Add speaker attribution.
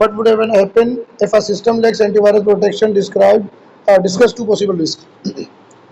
Speaker 1: What would happen if a system lacks antivirus protection discuss two possible risks.